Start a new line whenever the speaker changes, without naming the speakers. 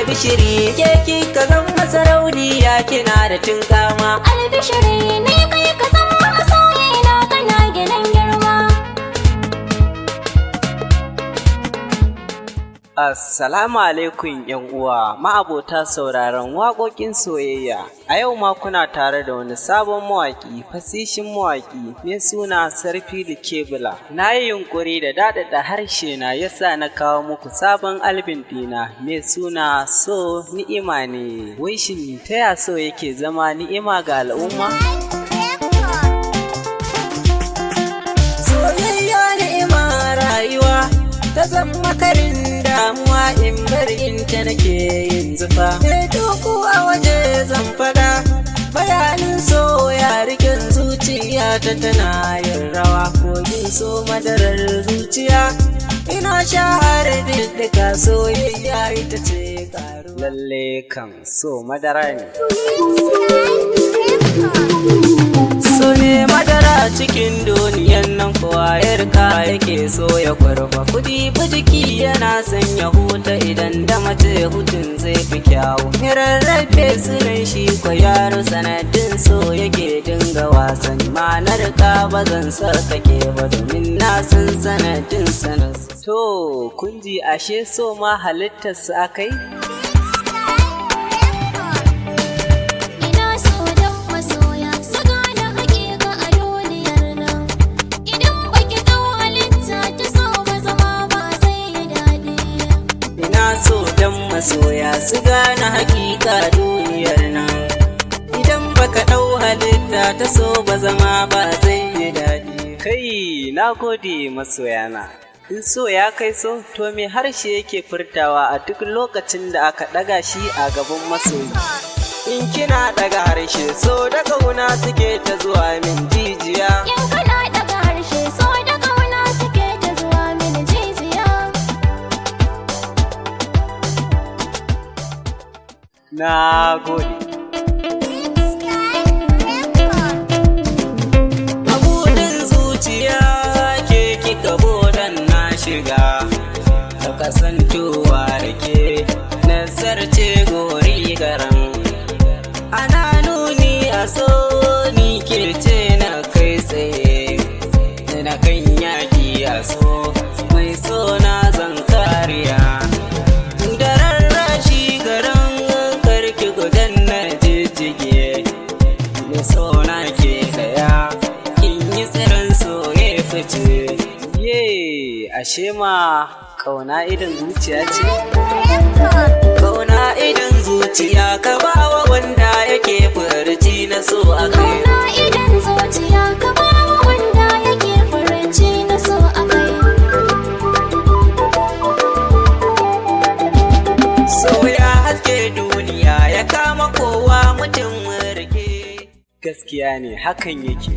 albishiri ke kika zama sarauniya kina da tinkama.
Albishiri ne kai ka zama masoyina kana gidan girma.
Assalamu alaikum yan uwa ma'abota sauraron waƙoƙin soyayya. A yau ma kuna tare da wani sabon mawaƙi, fasishin mawaƙi mai suna Sarfilu Kebula. Na yi yunƙuri da daɗaɗa harshe na yasa na kawo muku sabon albin ɗina mai suna So Ni'ima ne. Wai shin ta ya so yake zama ni'ima ga al'umma? Soyayya ni'ima rayuwa ta zama karin damuwa in bar inta nake yin zufa. Me duku a waje zan fada bayanin so ya rikin zuciya ta tana yin rawa. Kogin so madarar zuciya ina shahara duka soyayya ita ce karu. Lalle kan so madara ne. So ne madara cikin duniyan nan kowa yarka yake so ya kwarfa. Kudi jiki yana sanya huta idan da mace hutun zai fi kyawu. Rarrafe sunan shi ko yaro sanadin so yake dinga wasan. Ma'anar ka ba zan sarkake ba domin na san sanadin sanas. To kun ji ashe so ma halittarsa akai? Masoya su gane hakika duniyar nan. Idan baka ɗau halitta ta so ba zama ba zai yi daɗi. Kai na gode masoyana. In so ya kai so to me harshe yake furtawa a duk lokacin da aka ɗaga shi a gaban masoyi. In kina ɗaga harshe so da ƙauna suke ta zuwa min jijiya.
In kana ɗaga harshe so da ƙauna suke ta zuwa min jijiya.
Na gode. Mabudin zuciya ke kika bodan na shiga. Ka kasantowa da ke nazarce gori garan. Ana nuni a so ni ke ce na kai tsaye. Na kan yaƙi a so mai so na zan kariya. Sona ke daya kin yi tsirin soye fice. Ye ashe ma kauna idan zuciya ce. Kauna idan zuciya ka bawa wanda yake furci na so a kai.
Kauna idan zuciya ka bawa wanda yake furci na so a kai.
So ya haske duniya ya kama kowa mutum rike. Gaskiya ne hakan yake.